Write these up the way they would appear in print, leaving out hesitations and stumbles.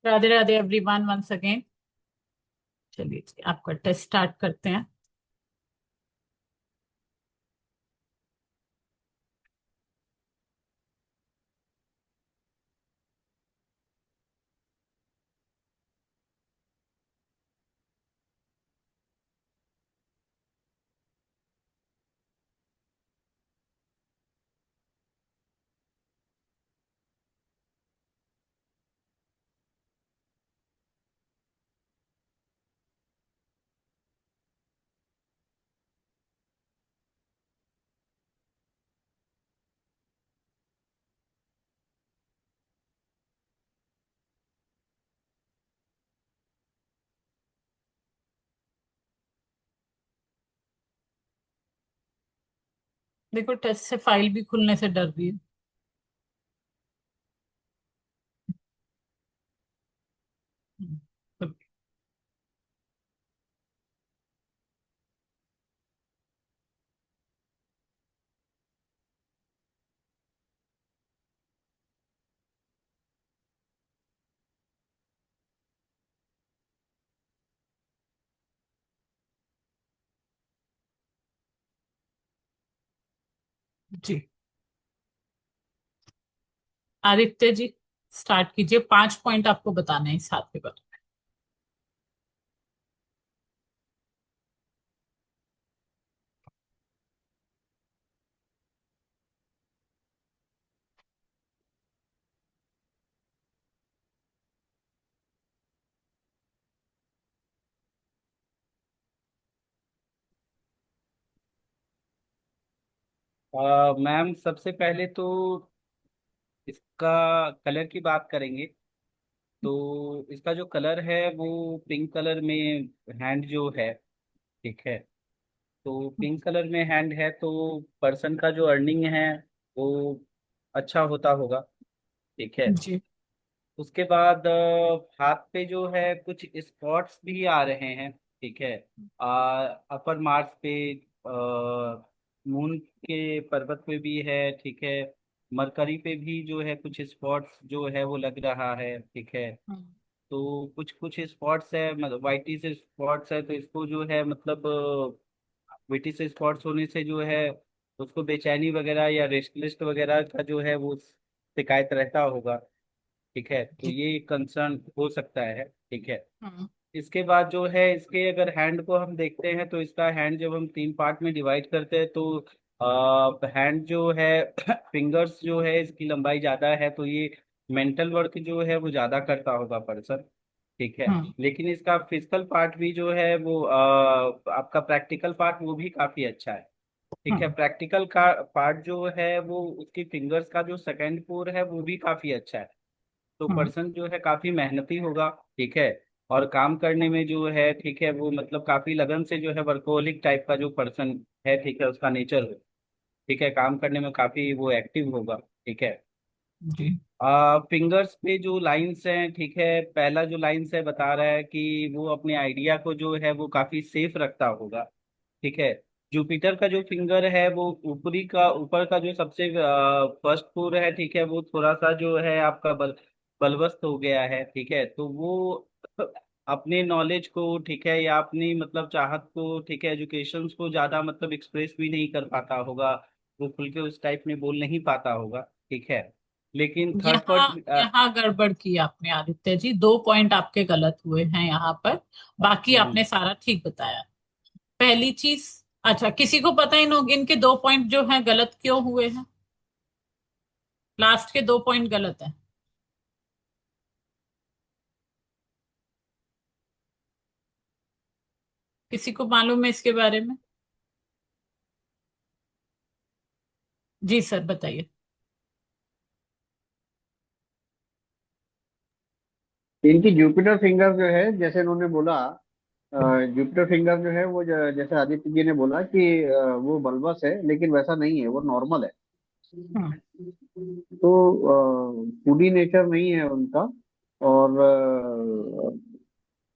Radhe Radhe everyone once again. चलिए जी, आपका टेस्ट स्टार्ट करते हैं। देखो, टेस्ट से फाइल भी खुलने से डर रही है। तो जी, आदित्य जी स्टार्ट कीजिए। 5 पॉइंट आपको बताने हैं इस हाथ के बारे मैम सबसे पहले तो इसका कलर की बात करेंगे। तो इसका जो कलर है वो पिंक कलर में हैंड जो है, ठीक है। तो पिंक कलर में हैंड है तो पर्सन का जो अर्निंग है वो अच्छा होता होगा, ठीक है। में। जी। उसके बाद हाथ पे जो है कुछ स्पॉट्स भी आ रहे हैं, ठीक है। अपर मार्स पे, मून के पर्वत पे भी है, ठीक है। मरकरी पे भी जो है कुछ स्पॉट्स जो है वो लग रहा है, ठीक है। हम्म। तो कुछ कुछ स्पॉट्स है, मतलब वाइटी से स्पॉट्स है, तो इसको जो है मतलब वाइटी से स्पॉट्स होने से जो है उसको बेचैनी वगैरह या रेस्टलेस वगैरह का जो है वो शिकायत रहता होगा, ठीक है। तो जी। ये कंसर्न हो सकता है, ठीक है। हम्म। इसके बाद जो है इसके अगर हैंड को हम देखते हैं तो इसका हैंड जब हम तीन पार्ट में डिवाइड करते हैं तो हैंड जो है फिंगर्स जो है इसकी लंबाई ज्यादा है, तो ये मेंटल वर्क जो है वो ज्यादा करता होगा पर्सन, ठीक है। हम्म। लेकिन इसका फिजिकल पार्ट भी जो है वो आपका प्रैक्टिकल पार्ट वो भी काफी अच्छा है, ठीक है। हम्म। प्रैक्टिकल का पार्ट जो है वो उसकी फिंगर्स का जो सेकंड कोर है वो भी काफी अच्छा है। तो हम्म। पर्सन जो है काफी मेहनती होगा, ठीक है। और काम करने में जो है, ठीक है, वो मतलब काफी लगन से जो है वर्कोहलिक टाइप का जो पर्सन है, ठीक है, उसका नेचर हो, ठीक है। काम करने में काफी वो एक्टिव होगा, ठीक है। जी। फिंगर्स पे जो लाइंस हैं, ठीक है, पहला जो लाइंस है बता रहा है कि वो अपने आइडिया को जो है वो काफी सेफ रखता होगा, ठीक है। जुपिटर का जो फिंगर है वो ऊपरी का ऊपर का जो सबसे फर्स्ट कोर है, ठीक है, वो थोड़ा सा जो है आपका बलवस्त हो गया है, ठीक है। तो वो अपने नॉलेज को, ठीक है, या अपनी मतलब चाहत को, ठीक है, एजुकेशन को ज्यादा मतलब एक्सप्रेस भी नहीं कर पाता होगा। वो खुल के उस टाइप में बोल नहीं पाता होगा, ठीक है। लेकिन थर्ड यहाँ पर्सन। यहाँ गड़बड़ की आपने आदित्य जी। 2 पॉइंट आपके गलत हुए हैं यहाँ पर। बाकी आपने सारा ठीक बताया। पहली चीज, अच्छा, किसी को पता इनके 2 पॉइंट जो हैं गलत क्यों हुए हैं? लास्ट के 2 पॉइंट गलत हैं। किसी को मालूम है इसके बारे में? जी सर, बताइए। इनकी जुपिटर फिंगर जो है, जैसे इन्होंने बोला, जुपिटर फिंगर जो है वो जैसे आदित्य जी ने बोला कि वो बल्बस है, लेकिन वैसा नहीं है, वो नॉर्मल है। हम्म। तो फूडी नेचर नहीं है उनका। और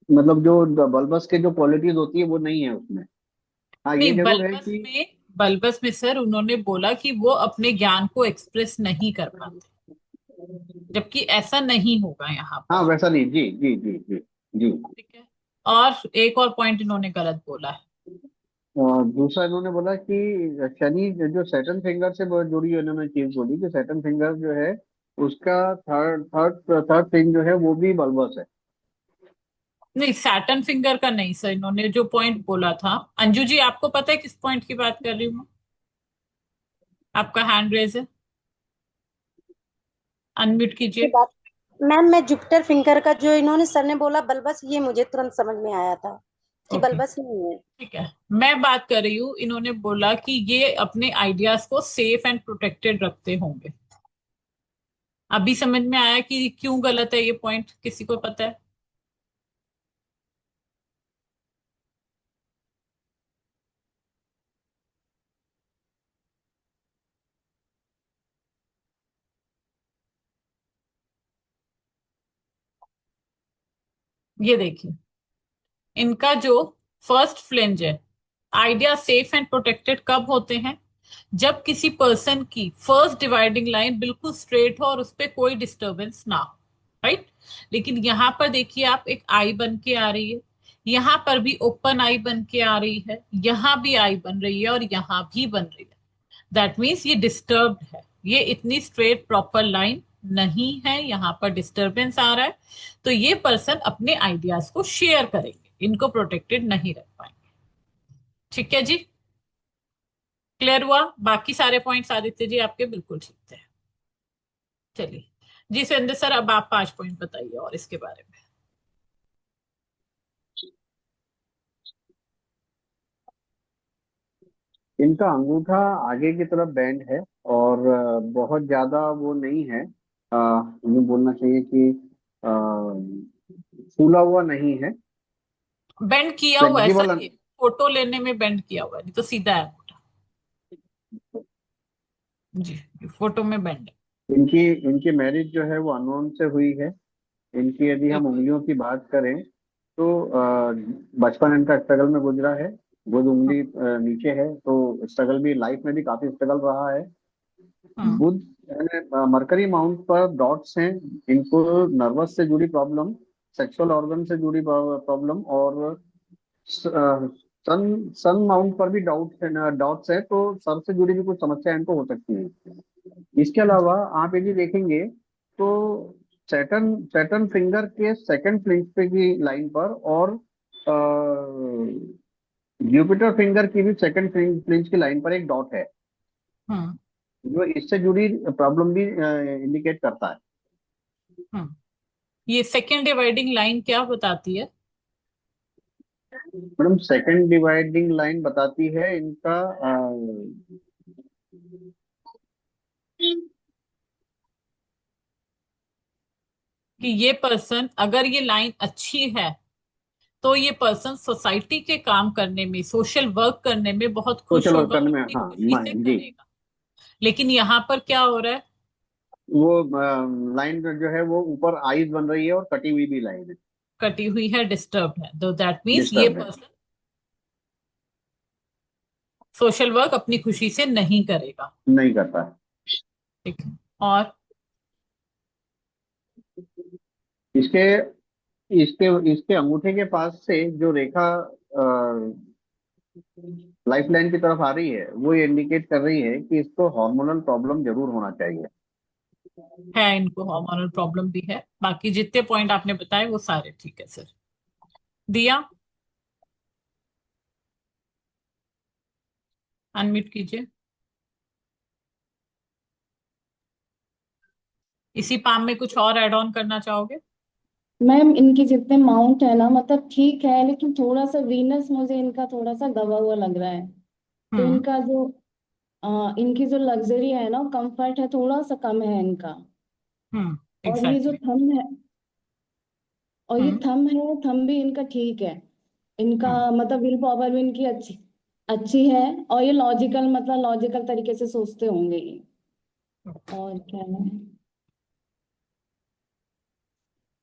मतलब जो बल्बस के जो क्वालिटीज होती है वो नहीं है उसमें। हाँ, ये नहीं, जरूर है बल्बस कि में सर उन्होंने बोला कि वो अपने ज्ञान को एक्सप्रेस नहीं कर पाते। जबकि ऐसा नहीं होगा यहाँ हाँ पर। वैसा नहीं, जी जी जी जी जी। ठीक है। और एक और पॉइंट इन्होंने गलत बोला है। और दूसरा इन्होंने बोला कि शनि जो सैटर्न फिंगर से बहुत जुड़ी हुई इन्होंने चीज बोली कि सैटर्न फिंगर जो है उसका थर्ड थर्ड थर्ड फिंग जो है वो भी बल्बस है। नहीं, सैटर्न फिंगर का नहीं सर, इन्होंने जो पॉइंट बोला था। अंजू जी, आपको पता है किस पॉइंट की बात कर रही हूँ मैं? आपका हैंड रेज है, अनम्यूट की कीजिए। बात। मैम मैं जुपिटर फिंगर का जो इन्होंने सर ने बोला बल्बस, ये मुझे तुरंत समझ में आया था कि ओके, बल्बस नहीं है। ठीक है। मैं बात कर रही हूँ, इन्होंने बोला कि ये अपने आइडियाज को सेफ एंड प्रोटेक्टेड रखते होंगे। अभी समझ में आया कि क्यों गलत है ये पॉइंट? किसी को पता है? ये देखिए, इनका जो फर्स्ट फ्लेंज है, आइडिया सेफ एंड प्रोटेक्टेड कब होते हैं? जब किसी पर्सन की फर्स्ट डिवाइडिंग लाइन बिल्कुल स्ट्रेट हो और उस पर कोई डिस्टरबेंस ना हो, राइट। लेकिन यहां पर देखिए, आप एक आई बन के आ रही है, यहां पर भी ओपन आई बन के आ रही है, यहां भी आई बन रही है और यहां भी बन रही है। दैट मीन्स ये डिस्टर्ब्ड है, ये इतनी स्ट्रेट प्रॉपर लाइन नहीं है, यहाँ पर डिस्टरबेंस आ रहा है। तो ये पर्सन अपने आइडियाज को शेयर करेंगे, इनको प्रोटेक्टेड नहीं रख पाएंगे। ठीक है जी, क्लियर हुआ? बाकी सारे पॉइंट्स आदित्य जी आपके बिल्कुल ठीक थे। चलिए जी, सुरेंद्र सर, अब आप 5 पॉइंट बताइए और इसके बारे में। इनका अंगूठा आगे की तरफ बैंड है और बहुत ज्यादा वो नहीं है, हमें बोलना चाहिए कि अ, फूला हुआ नहीं है, बेंड किया हुआ है सर, फ्लेक्सिबल। ये फोटो लेने में बेंड किया हुआ है, नहीं तो सीधा है अंगूठा। जी, फोटो में बेंड है। इनकी इनकी मैरिज जो है वो अननोन से हुई है। इनकी यदि हम बिल्कुल। उंगलियों की बात करें तो बचपन इनका स्ट्रगल में गुजरा है। बुध हम्म। उंगली नीचे है तो स्ट्रगल भी, लाइफ में भी काफी स्ट्रगल रहा है। हम्म। बुध यानी मरकरी माउंट पर डॉट्स हैं। इनको नर्वस से जुड़ी प्रॉब्लम, सेक्सुअल ऑर्गन से जुड़ी प्रॉब्लम और सन सन माउंट पर भी डॉट्स है तो सर से जुड़ी भी कुछ समस्या इनको हो सकती है। इसके अलावा आप यदि देखेंगे तो सैटर्न सैटर्न फिंगर के सेकंड फ्लिंच पे की लाइन पर और जुपिटर फिंगर की भी सेकंड फ्लिंच की लाइन पर एक डॉट है हम्म। जो इससे जुड़ी प्रॉब्लम भी इंडिकेट करता है। हम्म। ये सेकेंड डिवाइडिंग लाइन क्या बताती है? मैडम सेकंड डिवाइडिंग लाइन बताती है इनका कि ये पर्सन, अगर ये लाइन अच्छी है तो ये पर्सन सोसाइटी के काम करने में, सोशल वर्क करने में बहुत खुश सोशल वर्क होगा और करने में, अपनी हाँ खुशी से जी। करेगा। लेकिन यहाँ पर क्या हो रहा है? वो लाइन जो है वो ऊपर आईज बन रही है और कटी हुई भी लाइन है, कटी हुई है, डिस्टर्ब है, तो दैट मीन्स ये डिस्टर्ब है, पर्सन सोशल वर्क अपनी खुशी से नहीं करेगा। नहीं करता है। ठीक है। और इसके इसके इसके अंगूठे के पास से जो रेखा लाइफ लाइन की तरफ आ रही है वो ये इंडिकेट कर रही है कि इसको हार्मोनल प्रॉब्लम जरूर होना चाहिए। है, इनको हार्मोनल प्रॉब्लम भी है। बाकी जितने पॉइंट आपने बताए वो सारे ठीक है सर। दिया, अनम्यूट कीजिए। इसी पाम में कुछ और ऐड ऑन करना चाहोगे? मैम इनके जितने माउंट है ना, मतलब ठीक है, लेकिन थोड़ा सा वीनस मुझे इनका थोड़ा सा दबा हुआ लग रहा है। तो हम्म। इनका जो इनकी जो लग्जरी है ना, कंफर्ट है, थोड़ा सा कम है इनका। हम्म। और ये जो एग्जैक्टली। थंब है, और ये हम्म। थंब है, थंब भी इनका ठीक है। इनका हम्म। मतलब विल पावर भी इनकी अच्छी अच्छी है। और ये लॉजिकल, मतलब लॉजिकल तरीके से सोचते होंगे ये। और क्या है,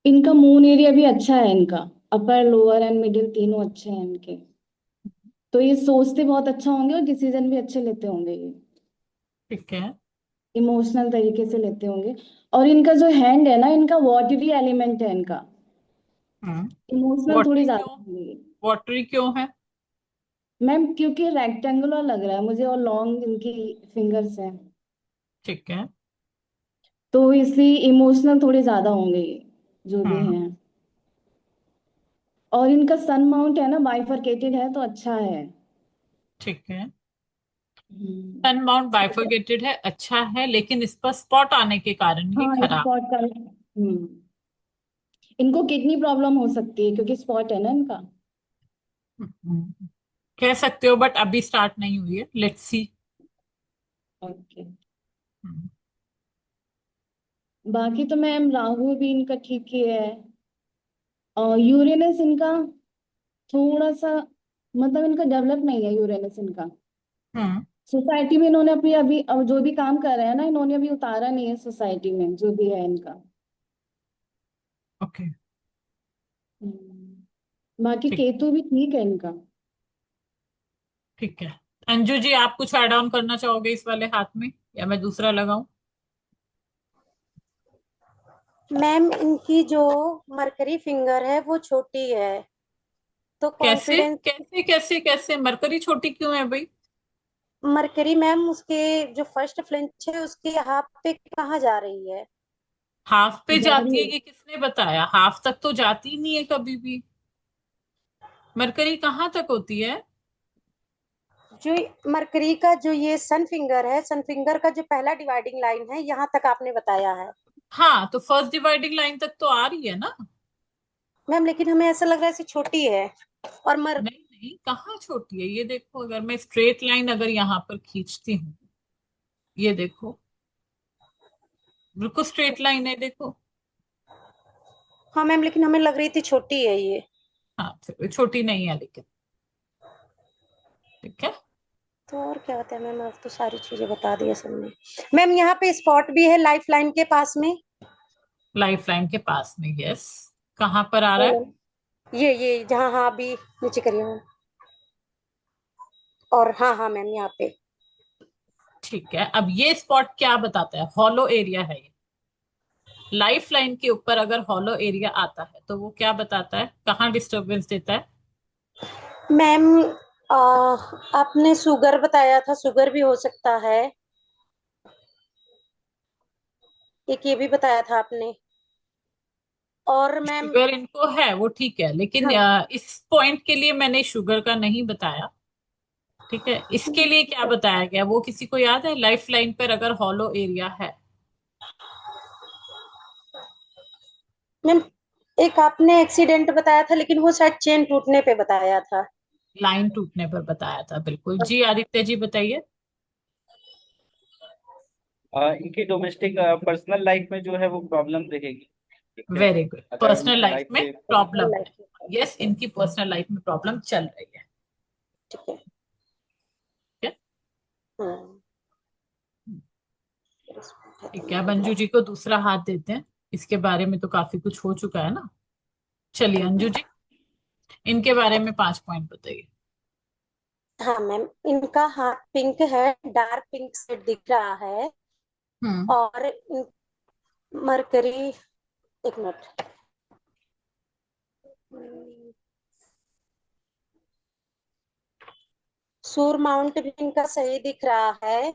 इनका मून एरिया भी अच्छा है इनका। अपर लोअर एंड मिडिल तीनों अच्छे हैं इनके। तो ये सोचते बहुत अच्छा होंगे और डिसीजन भी अच्छे लेते होंगे ये। ठीक है। इमोशनल तरीके से लेते होंगे। और इनका जो हैंड है ना, इनका वाटरी एलिमेंट है इनका, हम्म। इमोशनल थोड़ी वाटरी ज्यादा क्यों? होंगी। वाटरी क्यों है? मैम क्योंकि रेक्टेंगुलर लग रहा है मुझे और लॉन्ग इनकी फिंगर्स हैं, ठीक है। तो इसलिए इमोशनल थोड़े ज्यादा होंगे ये, जो भी हम्म। हैं। और इनका सन माउंट है ना, बाइफरकेटेड है तो अच्छा है। ठीक है। हम्म। सन माउंट बाइफरकेटेड है, अच्छा है, लेकिन इस पर स्पॉट आने के कारण ही हाँ खराब। स्पॉट का। इनको किडनी प्रॉब्लम हो सकती है क्योंकि स्पॉट है ना इनका। हम्म, कह सकते हो, बट अभी स्टार्ट नहीं हुई है, लेट्स सी। ओके। बाकी तो मैम राहु भी इनका ठीक ही है। और यूरेनस इनका थोड़ा सा, मतलब इनका डेवलप नहीं है यूरेनस इनका। हम्म। सोसाइटी में इन्होंने अपनी अभी अब जो भी काम कर रहे हैं ना, इन्होंने अभी उतारा नहीं है सोसाइटी में, जो भी है इनका। ओके। बाकी ठीक। केतु भी ठीक है इनका। ठीक है। अंजू जी, आप कुछ ऐड ऑन करना चाहोगे इस वाले हाथ में, या मैं दूसरा लगाऊं? मैम इनकी जो मरकरी फिंगर है वो छोटी है, तो कैसे कॉन्फिडेंस। कैसे कैसे कैसे मरकरी छोटी क्यों है भाई? मरकरी मैम उसके जो फर्स्ट फ्लिंच है उसके हाथ पे कहाँ जा रही है? हाफ पे जा जाती रही है, है। ये किसने बताया? हाफ तक तो जाती ही नहीं है कभी भी। मरकरी कहाँ तक होती है? जो मरकरी का जो ये सन फिंगर है, सन फिंगर का जो पहला डिवाइडिंग लाइन है यहाँ तक आपने बताया है। हाँ, तो फर्स्ट डिवाइडिंग लाइन तक तो आ रही है ना। मैम लेकिन हमें ऐसा लग रहा है इसे छोटी है। और नहीं नहीं, कहाँ छोटी है? ये देखो, अगर मैं स्ट्रेट लाइन अगर यहाँ पर खींचती हूँ, ये देखो, बिल्कुल स्ट्रेट लाइन है, देखो। हाँ मैम, लेकिन हमें लग रही थी छोटी है ये। हाँ, छोटी नहीं है लेकिन। ठीक है। तो और क्या होता है मैम, आप तो सारी चीजें बता दी असल में। मैम यहाँ पे स्पॉट भी है लाइफ लाइन के पास में। लाइफ लाइन के पास में, यस। कहाँ पर आ रहा है? ये जहाँ, हाँ अभी नीचे करिए मैम। और हाँ हाँ मैम यहाँ पे। ठीक है, अब ये स्पॉट क्या बताता है? हॉलो एरिया है ये। लाइफ लाइन के ऊपर अगर हॉलो एरिया आता है तो वो क्या बताता है, कहाँ डिस्टरबेंस देता है? मैम आपने शुगर बताया था, शुगर भी हो सकता है। एक ये भी बताया था आपने। और मैम। शुगर इनको है वो ठीक है, लेकिन हाँ इस पॉइंट के लिए मैंने शुगर का नहीं बताया। ठीक है, इसके लिए क्या बताया गया वो किसी को याद है? लाइफ लाइन पर अगर हॉलो एरिया है। मैम, एक आपने एक्सीडेंट बताया था लेकिन वो शायद चेन टूटने पे बताया था। लाइन टूटने पर बताया था, बिल्कुल जी। आदित्य जी बताइए। इनकी डोमेस्टिक पर्सनल लाइफ में जो है वो प्रॉब्लम रहेगी। ठीक है। वेरी गुड, अगर पर्सनल इनकी लाइफ लाइफ में से प्रॉब्लम है। ठीक यस, इनकी पर्सनल लाइफ में प्रॉब्लम चल रही है। है। ठीक हम्म। है। ठीक है, अब अंजू जी को दूसरा हाथ देते हैं। इसके बारे में तो काफी कुछ हो चुका है ना। चलिए अंजू जी, इनके बारे में 5 पॉइंट बताइए। हाँ मैम, इनका हाथ पिंक है, डार्क पिंक से दिख रहा है। हम्म। और मरकरी, एक मिनट। सूर माउंट भी इनका सही दिख रहा है।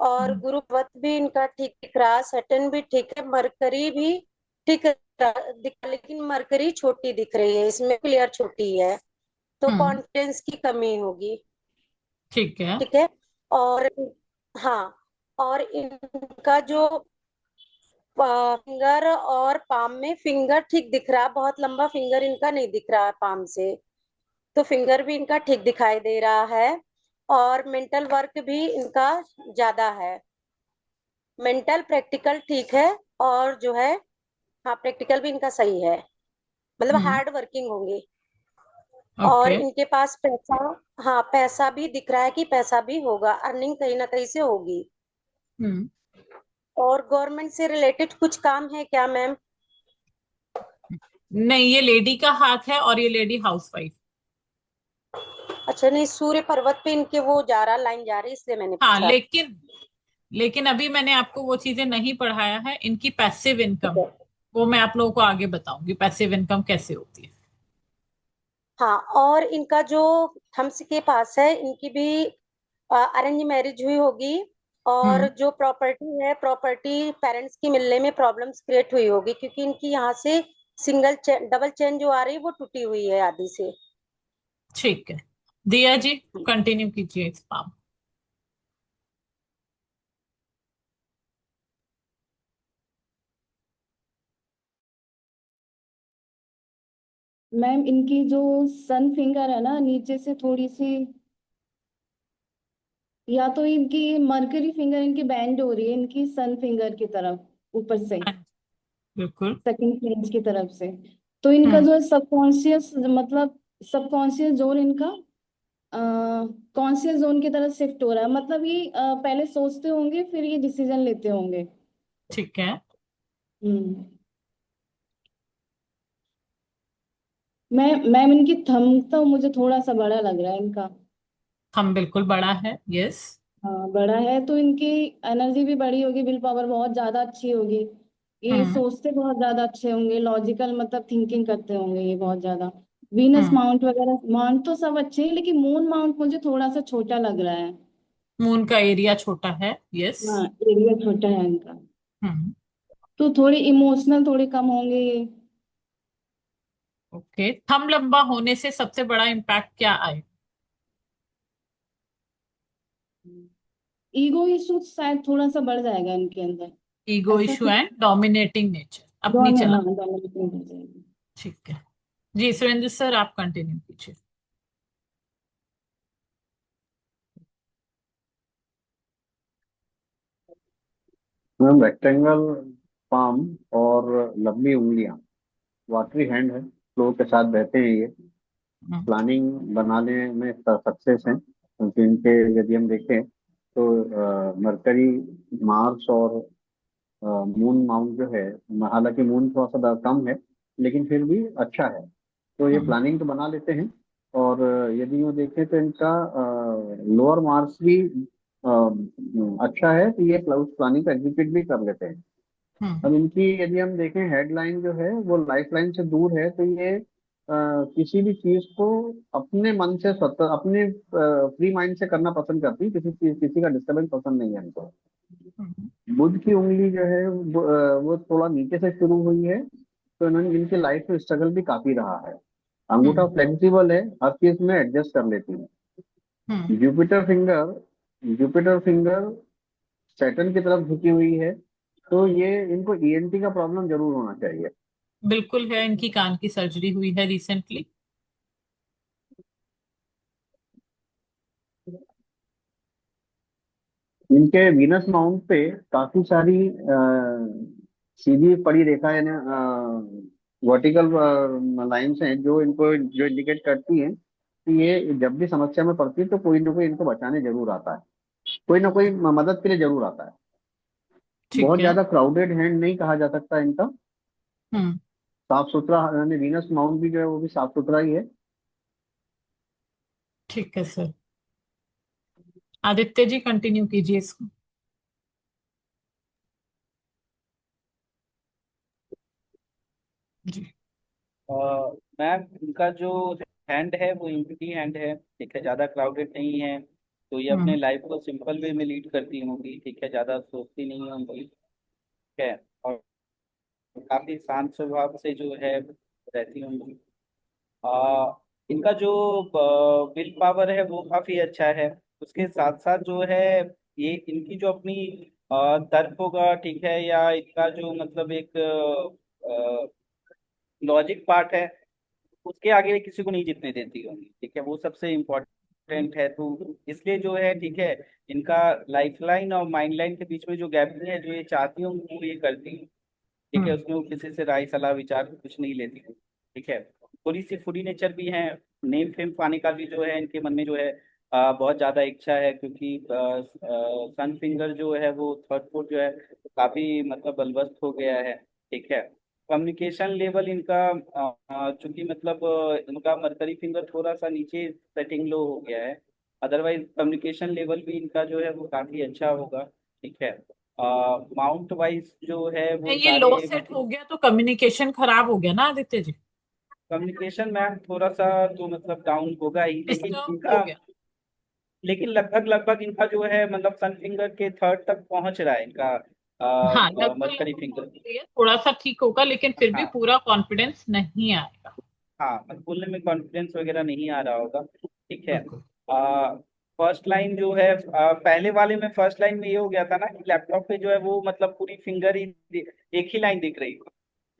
और हम्म। गुरुवत भी इनका ठीक दिख रहा है, सैटर्न भी ठीक है, मरकरी भी ठीक दिख, लेकिन मरकरी छोटी दिख रही है इसमें, क्लियर छोटी है। तो हम्म। कॉन्फिडेंस की कमी होगी। ठीक है। ठीक है। और हाँ, और इनका जो फिंगर और पाम में, फिंगर ठीक दिख रहा है, बहुत लंबा फिंगर इनका नहीं दिख रहा है पाम से। तो फिंगर भी इनका ठीक दिखाई दे रहा है। और मेंटल वर्क भी इनका ज्यादा है। मेंटल प्रैक्टिकल ठीक है। और जो है, हाँ प्रैक्टिकल भी इनका सही है, मतलब हम्म। हार्ड वर्किंग होंगे। और ओके। इनके पास पैसा, हाँ पैसा भी दिख रहा है कि पैसा भी होगा, अर्निंग कहीं ना कहीं से होगी। हम्म। और गवर्नमेंट से रिलेटेड कुछ काम है क्या मैम? नहीं, ये लेडी का हाथ है और ये लेडी हाउसवाइफ। अच्छा नहीं, सूर्य पर्वत पे इनके वो जा रहा, लाइन जा रही, इसलिए मैंने हाँ, पूछा। लेकिन लेकिन अभी मैंने आपको वो चीजें नहीं पढ़ाया है, इनकी पैसिव ठीक इनकम, है। वो मैं आप लोगों को आगे बताऊंगी पैसिव इनकम कैसे होती है। हाँ, और इनका जो थम्स के पास है, इनकी भी अरेंज मैरिज हुई होगी, और हम्म। जो प्रॉपर्टी है, प्रॉपर्टी पेरेंट्स की मिलने में प्रॉब्लम्स क्रिएट हुई होगी, क्योंकि इनकी यहाँ से सिंगल चेन, डबल चेन जो आ रही है वो टूटी हुई है आधी से। ठीक है, दिया जी कंटिन्यू कीजिए इस काम। मैम इनकी जो सन फिंगर है ना, नीचे से थोड़ी सी, या तो इनकी मरकरी फिंगर इनकी बैंड हो रही है इनकी सन फिंगर की तरफ, ऊपर से, हाँ, बिल्कुल। सेकंड फेज की तरफ से। तो इनका हम्म। जो सबकॉन्शियस, मतलब सबकॉन्शियस जोन इनका कॉन्शियस जोन की तरफ शिफ्ट हो रहा है, मतलब ये पहले सोचते होंगे फिर ये डिसीजन लेते होंगे। ठीक है। हम्म। मैम इनकी थंब तो मुझे थोड़ा सा बड़ा लग रहा है इनका। हम बिल्कुल बड़ा है, यस। हाँ बड़ा है, तो इनकी एनर्जी भी बड़ी होगी, विल पावर बहुत ज्यादा अच्छी होगी। ये हम्म। सोचते बहुत ज्यादा अच्छे होंगे, लॉजिकल मतलब थिंकिंग करते होंगे ये बहुत ज्यादा। वीनस हम्म। माउंट वगैरह, माउंट तो सब अच्छे हैं, लेकिन मून माउंट मुझे थोड़ा सा छोटा लग रहा है। मून का एरिया छोटा है, यस। हाँ, एरिया छोटा है इनका। हम्म। तो थोड़ी इमोशनल थोड़े कम होंगे ये। ओके, थंब लंबा होने से सबसे बड़ा इम्पैक्ट क्या आए? ईगो इशू शायद थोड़ा सा बढ़ जाएगा इनके अंदर। ईगो ऐसा इशू कुछ। एंड डोमिनेटिंग नेचर, अपनी दोनों, चला। हाँ दोनों डिफरेंट हो जाएगी। ठीक है जी, सुरेंद्र सर आप कंटिन्यू कीजिए। मैम रेक्टेंगल पाम और लंबी उंगलियां, वाटरी हैंड है, फ्लो के साथ बहते हैं ये। हम्म। प्लानिंग बनाने में सक्सेस हैं, क्योंकि इनके यदि हम देखें तो मरकरी, मार्स और मून माउंट जो है, हालांकि मून थोड़ा सा कम है लेकिन फिर भी अच्छा है। तो ये हम्म। प्लानिंग तो बना लेते हैं। और यदि यूँ देखें तो इनका लोअर मार्क्स भी अच्छा है, तो ये उस प्लानिंग को एग्जीक्यूट भी कर लेते हैं। हम्म। अब इनकी यदि हम देखें हेडलाइन जो है वो लाइफ लाइन से दूर है, तो ये किसी भी चीज को अपने मन से स्वतः अपने फ्री माइंड से करना पसंद करती है, किसी चीज किसी का डिस्टर्बेंस पसंद नहीं है इनको। हम्म। बुध की उंगली जो है वो थोड़ा नीचे से शुरू हुई है, तो इन्होंने इनकी लाइफ में स्ट्रगल भी काफी रहा है। अंगूठा हम्म। फ्लेक्सिबल है, हर चीज में एडजस्ट कर लेती है। हम्म। जुपिटर फिंगर सैटर्न की तरफ झुकी हुई है, तो ये इनको ईएनटी का प्रॉब्लम जरूर होना चाहिए। बिल्कुल है, इनकी कान की सर्जरी हुई है रिसेंटली। इनके वीनस माउंट पे काफी सारी सीधी पड़ी रेखाएं, वर्टिकल लाइंस हैं जो इनको जो इंडिकेट करती हैं कि ये जब भी समस्या में पड़ती है तो कोई ना कोई इनको बचाने जरूर आता है, कोई ना कोई मदद के लिए जरूर आता है। ठीक बहुत है। ज्यादा क्राउडेड हैंड नहीं कहा जा सकता इनका, हम्म। साफ सुथरा, यानी वीनस माउंट भी जो है वो भी साफ सुथरा ही है। ठीक है सर, आदित्य जी कंटिन्यू कीजिए इसको। जी। मैम इनका जो हैंड है वो एम्प्टी हैंड है, ठीक है, ज़्यादा क्राउडेड नहीं है। तो ये अपने हम्म। लाइफ को सिंपल वे में लीड करती होंगी, ठीक है, ज़्यादा सोचती नहीं होंगी, ठीक है। और काफ़ी शांत स्वभाव से जो है रहती होंगी। इनका जो विल पावर है वो काफ़ी अच्छा है। उसके साथ साथ जो है ये इनकी जो अपनी तर्क होगा, ठीक है, या इनका जो मतलब एक लॉजिक पार्ट है, उसके आगे ये किसी को नहीं जीतने देती होंगी, ठीक है, वो सबसे इम्पोर्टेंट है। तो इसलिए जो है, ठीक है, इनका लाइफ लाइन और माइंड लाइन के बीच में जो गैप है, जो ये चाहती होंगी वो ये करती हैं, ठीक है, हम्म। उसमें वो किसी से राय सलाह विचार कुछ नहीं लेती हैं, ठीक है। थोड़ी सी फूडी नेचर भी है। नेम फेम पाने का भी जो है इनके मन में जो है बहुत ज्यादा इच्छा है, क्योंकि सन फिंगर जो है वो थर्ड फोर्थ जो है काफी मतलब बलवस्त हो गया है, ठीक है। कम्युनिकेशन लेवल इनका चूंकि मतलब इनका मरकरी फिंगर थोड़ा सा नीचे सेटिंग लो हो गया है, अदरवाइज कम्युनिकेशन लेवल भी इनका जो है वो काफी अच्छा होगा। ठीक है। माउंट वाइज जो है वो ये लो सारे सेट हो मतलब गया तो कम्युनिकेशन खराब हो गया ना आदित्य जी। कम्युनिकेशन मैम थोड़ा सा तो मतलब डाउन होगा ही, लेकिन डिस्टर्ब हो इनका गया। लगभग लगभग इनका जो है मतलब सन फिंगर के थर्ड तक पहुंच रहा है इनका हाँ, लगभग मरकरी लगभग पहुंच फिंगर। गई है, थोड़ा सा ठीक होगा लेकिन फिर भी हाँ पूरा कॉन्फिडेंस नहीं आएगा। हाँ, मतलब बोलने में कॉन्फिडेंस वगैरह नहीं आ रहा होगा। ठीक है। बिल्कुल। फर्स्ट लाइन जो है पहले वाले में फर्स्ट लाइन में ये हो गया था ना कि लैपटॉप पे जो है वो मतलब पूरी फिंगर ही एक ही लाइन दिख रही थी।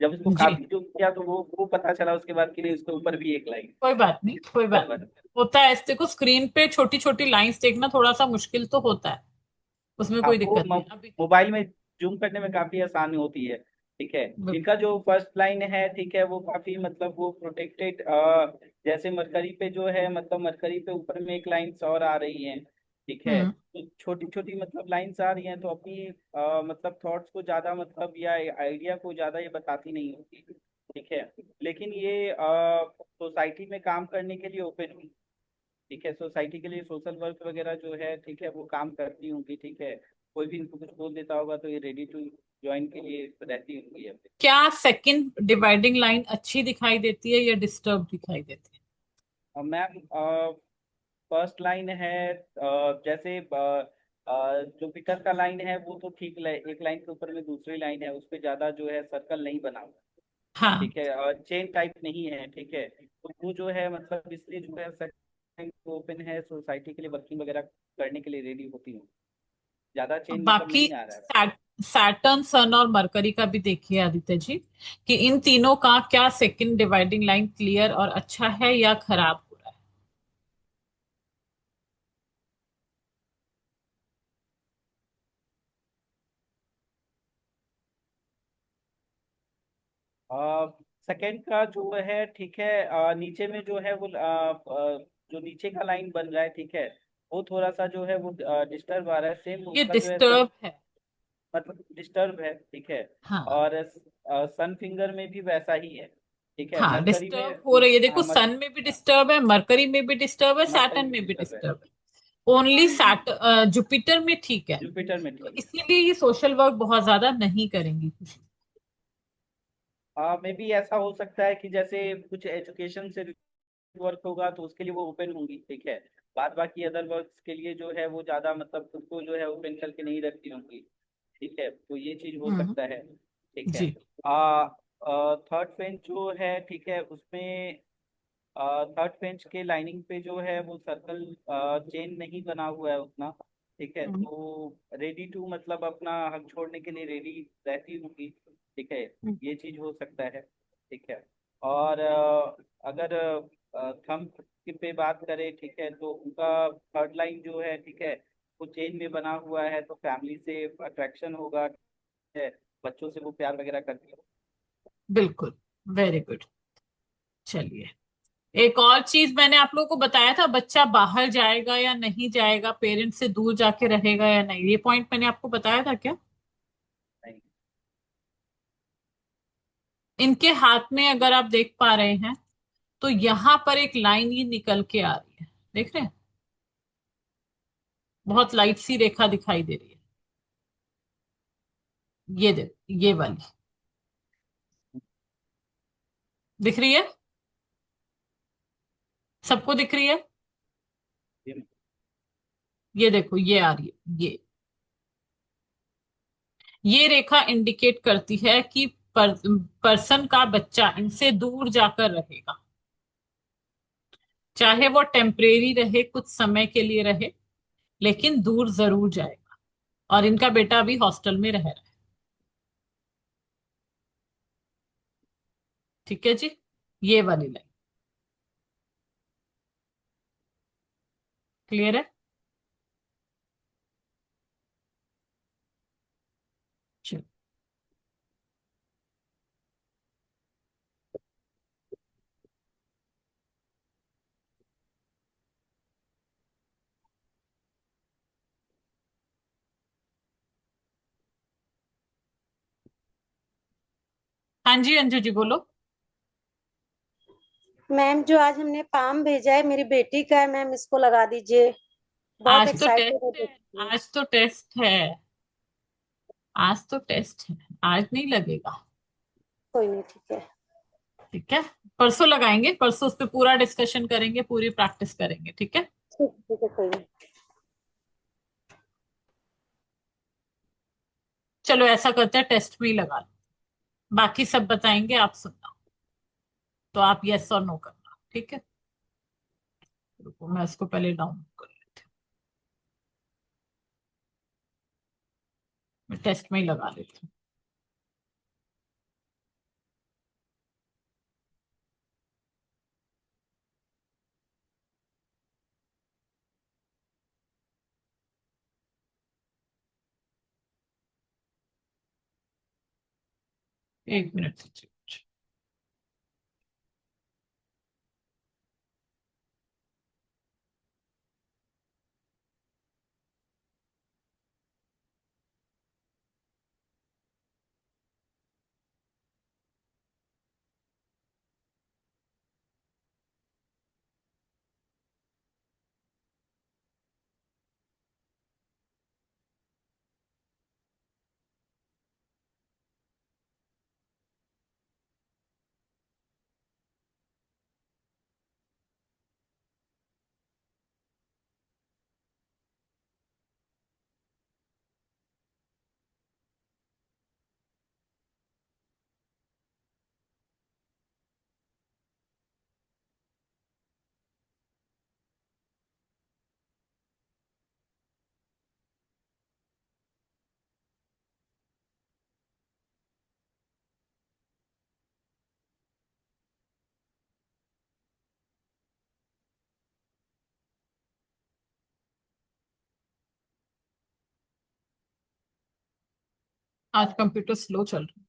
जब उसको जी, काफी जूम किया तो वो पता चला उसके बाद कि नहीं उसके ऊपर भी एक लाइन कोई बात नहीं, कोई बात ऊपर। नहीं। होता है, ऐसे को स्क्रीन पे छोटी छोटी लाइंस देखना थोड़ा सा मुश्किल तो होता है, उसमें हाँ कोई वो दिक्कत नहीं अभी। मोबाइल में जूम करने में काफी आसानी होती है। ठीक है। बिल्कुल। इनका जो फर्स्ट लाइन है ठीक है वो काफी मतलब वो प्रोटेक्टेड, जैसे मरकरी पे जो है मतलब मरकरी पे ऊपर में एक लाइन्स और आ रही हैं। ठीक है। हम्म। तो छोटी छोटी मतलब लाइन्स आ रही हैं तो अपनी मतलब थॉट्स को ज्यादा मतलब या आइडिया को ज्यादा ये बताती नहीं होती। ठीक है। लेकिन ये सोसाइटी में काम करने के लिए ओपन हुई। ठीक है। सोसाइटी के लिए सोशल वर्क वगैरह जो है ठीक है वो काम करती होंगी। ठीक है। कोई भी इनको कुछ बोल देता होगा तो ये रेडी टू ज्वाइन के लिए रहती होंगी अब। क्या सेकंड डिवाइडिंग लाइन अच्छी दिखाई देती है या डिस्टर्ब दिखाई देती और मैम फर्स्ट लाइन है जैसे जो पीटर का लाइन है वो तो ठीक एक लाइन के ऊपर में दूसरी लाइन है उस पर ज्यादा जो है सर्कल नहीं बना हुआ। है? हाँ। ठीक है। चेन टाइप नहीं है। ठीक है। तो वो जो है मतलब इसलिए जो है सेकंड ओपन है सोसाइटी के लिए वर्किंग वगैरह करने के लिए रेडी होती हूँ। ज्यादा अब चेन मतलब बाकी नहीं आ रहा है। सैटर्न, सन और मरकरी का भी देखिए आदित्य जी, कि इन तीनों का क्या सेकंड डिवाइडिंग लाइन क्लियर और अच्छा है या खराब हो रहा है। सेकंड का जो है ठीक है नीचे में जो है वो जो नीचे का लाइन बन रहा है ठीक है वो थोड़ा सा जो है वो डिस्टर्ब आ रहा है सेम ये उसका जो है डिस्टर्ब है। मतलब डिस्टर्ब है। ठीक है। हाँ। और सन फिंगर में भी वैसा ही है। ठीक है। हाँ, मरकरी में डिस्टर्ब हो रही है, देखो सन में भी हाँ, डिस्टर्ब है, मरकरी में भी डिस्टर्ब है, मरकरी सैटर्न में में भी डिस्टर्ब है। डिस्टर्ब है। ओनली जुपिटर में ठीक है। जुपिटर में तो ठीक है। इसीलिए ये सोशल वर्क बहुत ज्यादा नहीं करेंगी खुशी। हाँ मे बी ऐसा हो सकता है कि जैसे कुछ एजुकेशन से वर्क होगा तो उसके लिए वो ओपन होंगी। ठीक है। बाद बाकी अदर वर्क्स के लिए जो है वो ज्यादा मतलब खुद को जो है ओपन करके नहीं रखती होंगी। ठीक है। तो ये चीज हो हम्म। सकता है। ठीक है। जी। थर्ड बेंच जो है ठीक है उसमें थर्ड बेंच के लाइनिंग पे जो है वो सर्कल चेन नहीं बना हुआ है उतना। ठीक है। हम्म। तो रेडी टू मतलब अपना हक छोड़ने के लिए रेडी रहती होंगी। ठीक है। हम्म। ये चीज हो सकता है। ठीक है। और अगर थंब पे बात करें ठीक है तो उनका थर्ड लाइन जो है ठीक है वो चेन में बना हुआ है तो फैमिली से अट्रैक्शन होगा। ठीक है। बच्चों से वो प्यार वगैरह करती है। बिल्कुल। Very good. चलिए, एक और चीज मैंने आप लोगों को बताया था, बच्चा बाहर जाएगा या नहीं जाएगा, पेरेंट्स से दूर जाके रहेगा या नहीं, ये पॉइंट मैंने आपको बताया था क्या? नहीं। इनके हाथ में अगर आप देख पा रहे हैं तो यहां पर एक लाइन ये निकल के आ रही है, देख रहे हैं? बहुत लाइट सी रेखा दिखाई दे रही है। ये देख, ये वाली दिख रही है? सबको दिख रही है? ये- ये देखो, ये आ रही है, ये रेखा इंडिकेट करती है कि पर्सन का बच्चा इनसे दूर जाकर रहेगा, चाहे वो टेम्परेरी रहे, कुछ समय के लिए रहे, लेकिन दूर जरूर जाएगा। और इनका बेटा अभी हॉस्टल में रह रहा है। ठीक है जी, ये वाली लाइन क्लियर है? चलो। हाँ जी, अंजू जी बोलो। मैम जो आज हमने पाम भेजा है मेरी बेटी का है मैम, इसको लगा दीजिए। बहुत आज तो एक्साइटेड है टेस्ट है, देखिए। आज तो टेस्ट है। आज तो टेस्ट है, आज नहीं लगेगा। कोई नहीं, ठीक है। ठीक है, परसों लगाएंगे, परसों उस पर पूरा डिस्कशन करेंगे, पूरी प्रैक्टिस करेंगे, ठीक है। ठीक है, कोई नहीं। चलो ऐसा करते हैं, टेस्ट में ही लगा लो, बाकी सब बताएंगे, आप सुनना। तो आप यस और नो करना, ठीक है। रुको मैं इसको पहले डाउन कर लेती हूँ, मैं टेस्ट में ही लगा लेती हूँ। एक मिनट दीजिए मुझे। आज कंप्यूटर स्लो चल रहा है।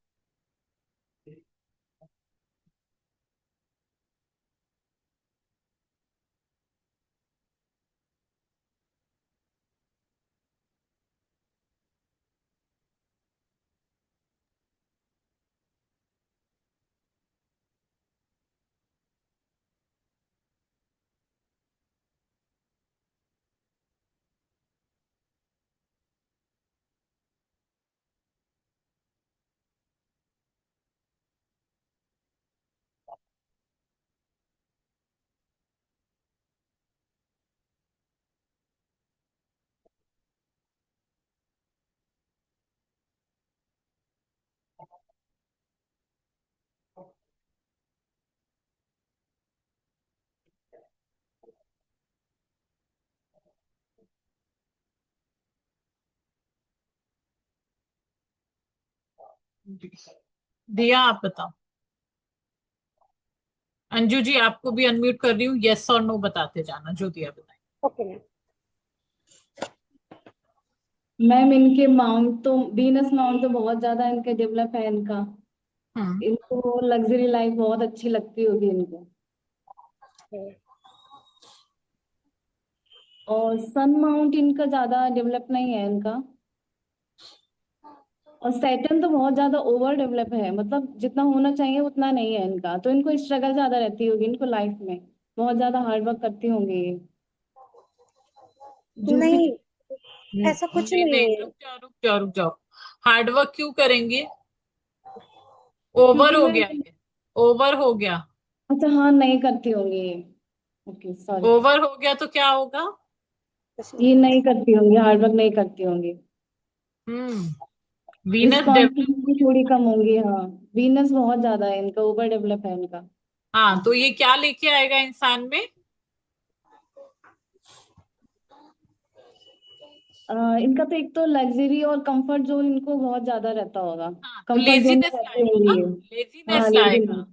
दिया आप बताओ। अंजू जी आपको भी अनम्यूट कर रही हूँ, यस और नो बताते जाना जो दिया बताए। Okay ma'am. मैम इनके माउंट तो, वीनस माउंट तो बहुत ज्यादा इनके डेवलप है इनका। हम्म। इनको लग्जरी लाइफ बहुत अच्छी लगती होगी इनको। और सन माउंट इनका ज्यादा डेवलप नहीं है इनका। और सैटर्न तो बहुत ज्यादा ओवर डेवलप है, मतलब जितना होना चाहिए उतना नहीं है इनका, तो इनको स्ट्रगल ज्यादा रहती होगी इनको लाइफ में। बहुत ज्यादा हार्ड वर्क करती होंगी ये। नहीं, जुपिटर। ऐसा कुछ नहीं नहीं नहीं, है। रुक जाओ रुक जाओ रुक जाओ। हार्डवर्क क्यों करेंगे? ओवर क्योंकि हो मैं, गया ये, ओवर हो गया। अच्छा हाँ, नहीं करती होंगी ये। Okay sorry. ओवर हो गया तो क्या होगा? कुछ ये नहीं। नहीं करती होंगी, हार्ड वर्क नहीं करती होंगी। वीनस डेवलप रिस्पॉन्सिबिलिटी हुई थोड़ी होगी। कम होंगी, हाँ। वीनस बहुत ज्यादा है इनका, ओवर डेवलप है इनका। हाँ तो ये क्या लेके आएगा इंसान में? इनका तो एक तो लग्जरी और कंफर्ट जोन इनको बहुत ज्यादा रहता होगा। हाँ तो कंफर्ट जोन में लेजीनेस रहती लाएगा ना, होंगी ये। हाँ, लेजीनेस लेकिन लाएगा।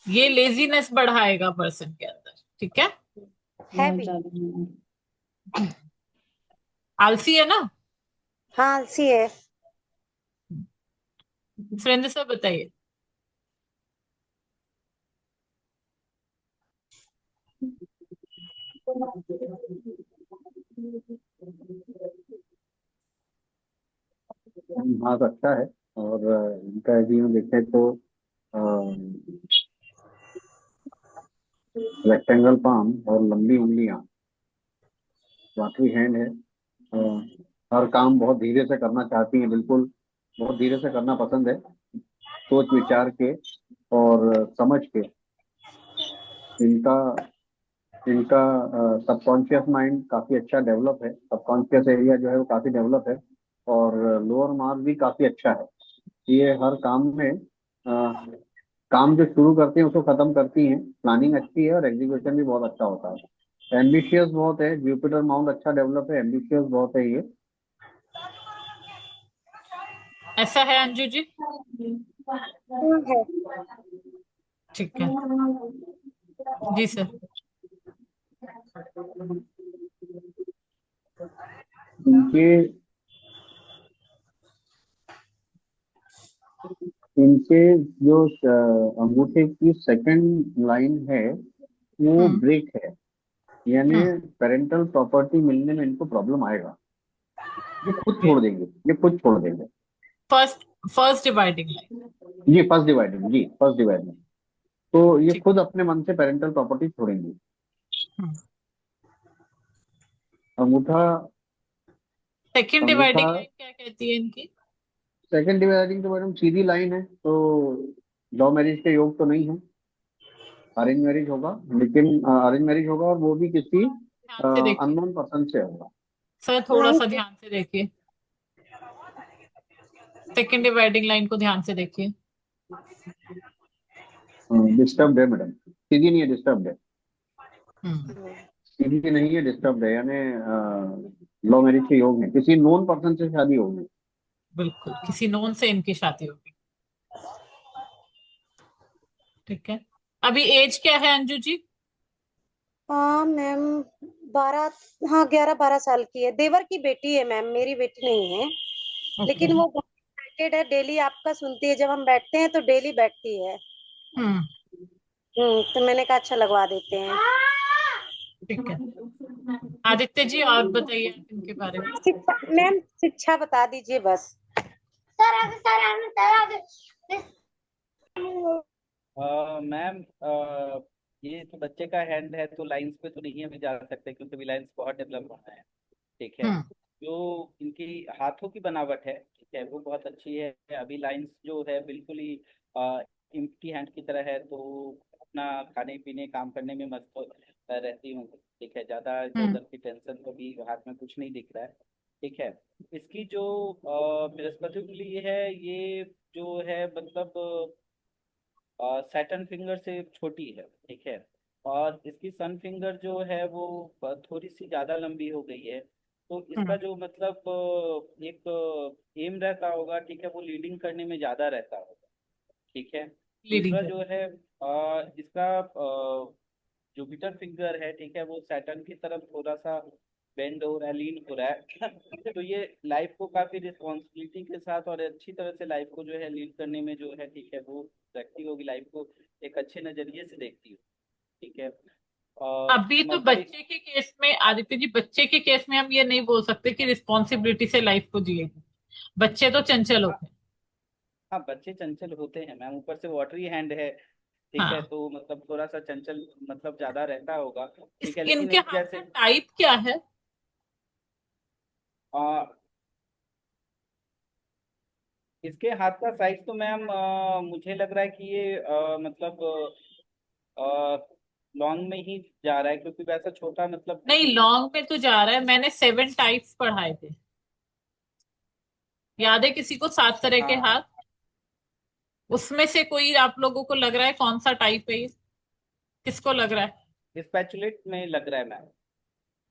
ये लेजीनेस बढ़ाएगा पर्सन के अंदर, ठीक है। है बहुत भी। ज्यादा। आलसी है ना। हाँ, आलसी है। सुरेंद्र सर बताइए। हाथ अच्छा है। और इनका यदि हम देखें तो रेक्टेंगल पाम और लंबी उंगलियां, वाकई हैंड है। हर काम बहुत धीरे से करना चाहती हैं, बिल्कुल बहुत धीरे से करना पसंद है, सोच विचार के और समझ के। इनका इनका सबकॉन्शियस माइंड काफी अच्छा डेवलप है, सबकॉन्शियस एरिया जो है वो काफी डेवलप है, और लोअर मार्क भी काफी अच्छा है। ये हर काम में काम जो शुरू करती हैं उसको खत्म करती हैं, प्लानिंग अच्छी है और एग्जीक्यूशन भी बहुत अच्छा होता है। एम्बिशियस बहुत है, जुपिटर माउंट अच्छा डेवलप है, एम्बिशियस बहुत है ये। ऐसा है अंजू जी? है। ठीक है जी सर। इनके इनके जो अंगूठे की सेकंड लाइन है वो हम्म ब्रेक है, यानी हम्म। पेरेंटल प्रॉपर्टी मिलने में इनको प्रॉब्लम आएगा। ये खुद छोड़ देंगे, ये खुद छोड़ देंगे। First first dividing line. जी फर्स्ट डिवाइडेड, जी फर्स्ट डिवाइडेड। तो ये ठीक। खुद अपने मन से पेरेंटल प्रॉपर्टी छोड़ेंगी। हम्म। अंगूठा सेकंड अंगूठा डिवाइडिंग लाइन क्या कहती है इनकी? सेकंड डिवाइडिंग तो मैडम सीधी लाइन है, तो लव मैरिज के योग तो नहीं है, अरेंज मैरिज होगा, लेकिन अरेंज मैरिज होगा और वो भी किसी ध्यान से देखिए अननोन पर्सन से होगा। सर, थोड़ा नहीं, सा ध्यान से देखिए, सेकंड डिवाइडिंग लाइन को ध्यान से देखिए। डिस्टर्ब है मैडम, सीधी नहीं है, डिस्टर्ब है। हम्म। सीधी नहीं है, डिस्टर्ब है, यानी लव मैरिज के योग है, किसी नोन पर्सन से शादी होगी। बिल्कुल किसी नोन से इनकी शादी होगी। ठीक है। अभी एज क्या है अंजू जी? हाँ मैम, 12, हाँ 11-12 साल की है। देवर की बेटी है मैम, मेरी बेटी नहीं है। ओके। लेकिन वो बहुत एक्साइटेड है, डेली आपका सुनती है, जब हम बैठते हैं तो डेली बैठती है। हम्म। तो मैंने कहा अच्छा लगवा देते हैं। ठीक है आदित्य जी, और बताइए आप इनके बारे में। शिक्षा मैम, शिक्षा बता दीजिए बस। मैम, ये तो बच्चे का हैंड है, तो लाइंस पे तो नहीं हमें जा सकते क्योंकि अभी लाइंस बहुत डेवलप होना है। ठीक है। हम्म जो इनकी हाथों की बनावट है, ठीक है, वो बहुत अच्छी है। अभी लाइंस जो है बिल्कुल ही इनकी हैंड की तरह है, तो अपना खाने पीने काम करने में मस्त रहती हूँ। ठीक है, ज्यादा इधर हम्म उधर की टेंशन तो भी हाथ में कुछ नहीं दिख रहा है। ठीक है। इसकी जो बृहस्पति के लिए है, ये जो है मतलब सैटर्न फिंगर से छोटी है। ठीक है। और इसकी सन फिंगर जो है वो थोड़ी सी ज्यादा लंबी हो गई है। तो इसका हम्म। जो मतलब एक एम रहता होगा, ठीक है, वो लीडिंग करने में ज्यादा रहता होगा। ठीक है। लीडिंग दूसरा कर। जो है इसका जुपिटर फिंगर है, ठीक है, वो सैटर्न की तरफ थोड़ा सा बेंड हो रहा है, लीन हो रहा है। तो ये लाइफ को काफी रिस्पॉन्सिबिलिटी के साथ और अच्छी तरह से लाइफ को जो है लीड करने में जो है, ठीक है, वो रखती होगी, लाइफ को एक अच्छे नजरिए से देखती हो। ठीक है। और अभी तो मल्टी बच्चे के केस में आदित्य जी, बच्चे के केस में हम ये नहीं बोल सकते कि रिस्पॉन्सिबिलिटी से लाइफ को जिएगी। बच्चे तो चंचल हाँ, होते हैं। हाँ, बच्चे चंचल होते हैं मैम, ऊपर से वाटरी हैंड है। ठीक है, हाँ। तो मतलब थोड़ा सा चंचल मतलब ज्यादा रहता होगा। ठीक है, लेकिन इनके एक हाथ का जैसे टाइप क्या है? इसके हाथ का साइज तो मैम मुझे लग रहा है कि ये मतलब लॉन्ग में ही जा रहा है, क्योंकि वैसा छोटा मतलब नहीं, नहीं है। लॉन्ग में तो जा रहा है, मैंने 7 टाइप्स पढ़ाए थे। याद है किसी को 7 तरह के हाँ, हाथ? उसमें से कोई आप लोगों को लग रहा है कौन सा टाइप है ये? किसको लग रहा है? स्पैचुलेट में लग रहा है मैम।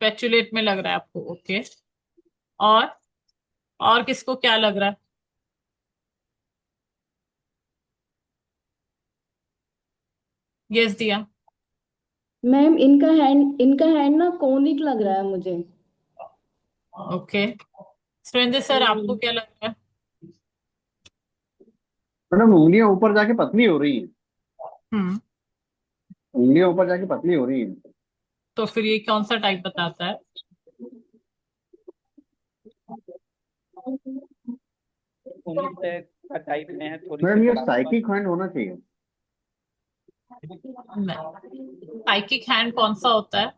पेचुलेट में लग रहा है आपको? ओके। और और किसको क्या लग रहा है? गेस दिया। मैम इनका हैंड ना कोनिक लग रहा है मुझे। ओके। सुरेंद्र सर, आपको क्या लग रहा है? मैडम उंगलियां ऊपर जाके पतली हो रही हैं, हम्म। उंगलियां ऊपर जाके पतली हो रही हैं। तो फिर ये कौन सा टाइप बताता है? उंगली तय का टाइप में है, थोड़ी सी मैडम ये कलात्मक। साइकिक हैंड होना चाहिए। नहीं, साइकिक हैंड कौन सा होता है?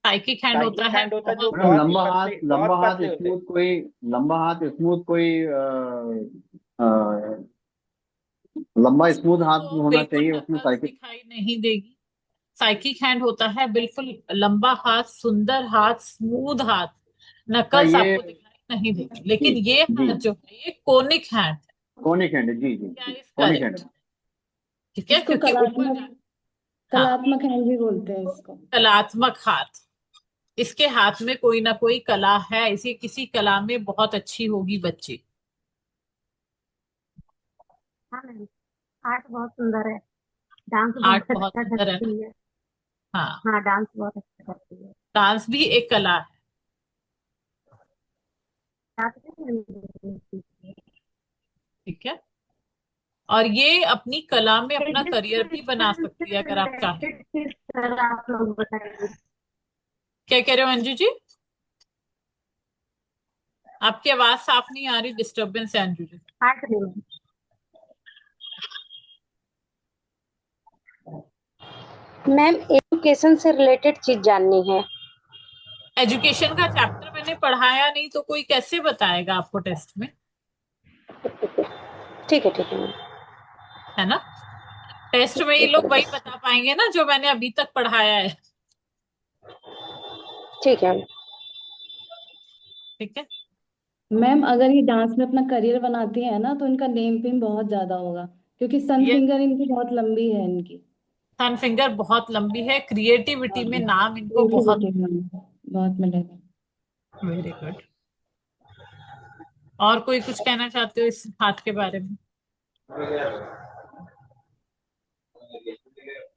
साइकिक हैंड होता साइकिक है हैंड होता है जो बहुत मैडम बहुत ही लंबा हाथ, पतले, लंबा बहुत हाथ पतले होते हैं। स्मूथ कोई, लंबा हाथ स्मूथ कोई लंबा स्मूथ स्मूथ हाथ तो होना बिल्कुल चाहिए उसमें नकल्स साइकिल। दिखाई नहीं देगी। साइकिक हैंड होता है बिल्कुल लंबा हाथ, सुंदर हाथ, स्मूथ हाथ, हाँ नकल्स ये, आपको दिखाई नहीं देगी। जी लेकिन ये जी, हाथ जो है ये कोनिक हैंड है। कोनिक हैंड है, जी जी क्या जी, इज कोनिक हैंड करेक्ट? है। ठीक है, इसको क्योंकि ऊपर कलात्मक, जा, हाँ, कलात्मक हैंड भी बोलते हैं इसको। कलात्मक हाथ। इसके हाथ में कोई ना कोई कला है, इसी किसी कला में बहुत अच्छी होगी बच्ची। हाँ मैम, आर्ट बहुत सुंदर है, डांस आर्ट बहुत बहुत अच्छा सुंदर है ना। करती है। हाँ, हाँ, डांस बहुत अच्छा करती है। डांस भी एक कला है। डांस भी ठीक है, और ये अपनी कला में अपना करियर भी बना सकती है अगर आप चाहें। रिलेटेड किस तरह आप लोग बताइए। क्या कह रहे हो अंजू जी? आपकी आवाज साफ नहीं आ रही, डिस्टरबेंस है अंजू जी। आर्ट में मैम एजुकेशन से रिलेटेड चीज जाननी है। एजुकेशन का चैप्टर मैंने पढ़ाया नहीं तो कोई कैसे बताएगा आपको टेस्ट में, ठीक है मैम। है ना। टेस्ट में ये लोग वही बता पाएंगे ना जो मैंने अभी तक पढ़ाया है। ठीक है मैम। ठीक है, मैम अगर ये डांस में अपना करियर बनाती है ना तो इनका नेम फेम बहुत ज्यादा होगा, क्योंकि सन ये फिंगर इनकी बहुत लंबी है इनकी। सन फिंगर बहुत लंबी है, क्रिएटिविटी में नाम इनको बहुत। क्रिएटिविटी में बहुत मिलेगा। Very good. और कोई कुछ कहना चाहते हो इस हाथ के बारे में?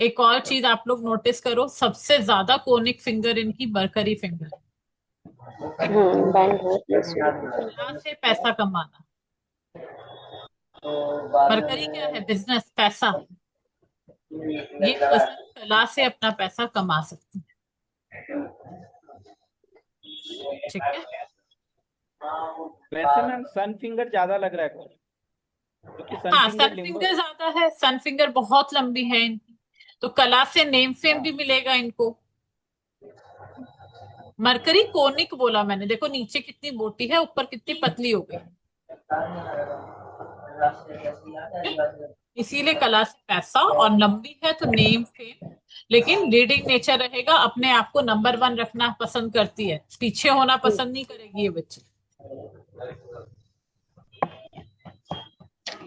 एक और चीज आप लोग नोटिस करो, सबसे ज्यादा कोनिक फिंगर इनकी मरकरी फिंगर। बैंड हो। कला से पैसा कमाना। मरकरी क्या है? बिजनेस, पैसा। ये पर्सन कला से अपना पैसा कमा सकते हैं। ठीक है, वैसे मैम सन फिंगर ज्यादा लग रहा है कौन, क्योंकि सन हाँ, फिंगर सन लिंगो। फिंगर ज्यादा है, सन फिंगर बहुत लंबी है इनकी, तो कला से नेम फेम भी मिलेगा इनको। मरकरी कोनिक बोला मैंने, देखो नीचे कितनी मोटी है, ऊपर कितनी पतली हो गई। ठीक है? इसीलिए कला से पैसा, और लंबी है तो नेम फेम। लेकिन लीडिंग नेचर रहेगा, अपने आप को नंबर वन रखना पसंद करती है, पीछे होना पसंद नहीं करेगी ये बच्ची।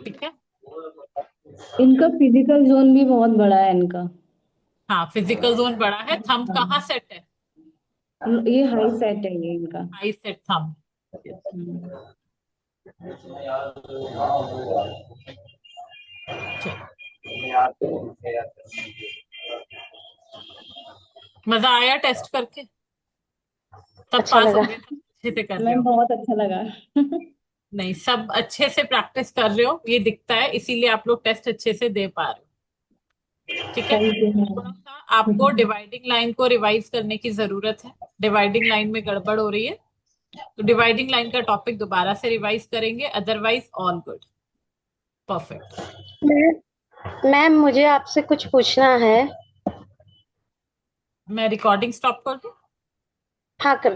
ठीक है, इनका फिजिकल जोन भी बहुत बड़ा है इनका। हाँ, फिजिकल जोन बड़ा है। थंब कहाँ सेट है? ये हाई सेट है ये इनका। High set thumb. हम्म। चलो, मजा आया टेस्ट करके? तब अच्छा पास हो लगा। गए, सब अच्छे से कर रहे मैम हो? बहुत अच्छा लगा। नहीं, सब अच्छे से प्रैक्टिस कर रहे हो, ये दिखता है, इसीलिए आप लोग टेस्ट अच्छे से दे पा रहे हो। ठीक है, थैंक यू थोड़ा सा आपको मैम। डिवाइडिंग लाइन को रिवाइज करने की जरूरत है, डिवाइडिंग लाइन में गड़बड़ हो रही है, तो डिवाइडिंग लाइन का टॉपिक दोबारा से रिवाइज करेंगे, otherwise all good, perfect. Ma'am मुझे आपसे कुछ पूछना है। मैं रिकॉर्डिंग स्टॉप कर दूं? हाँ कर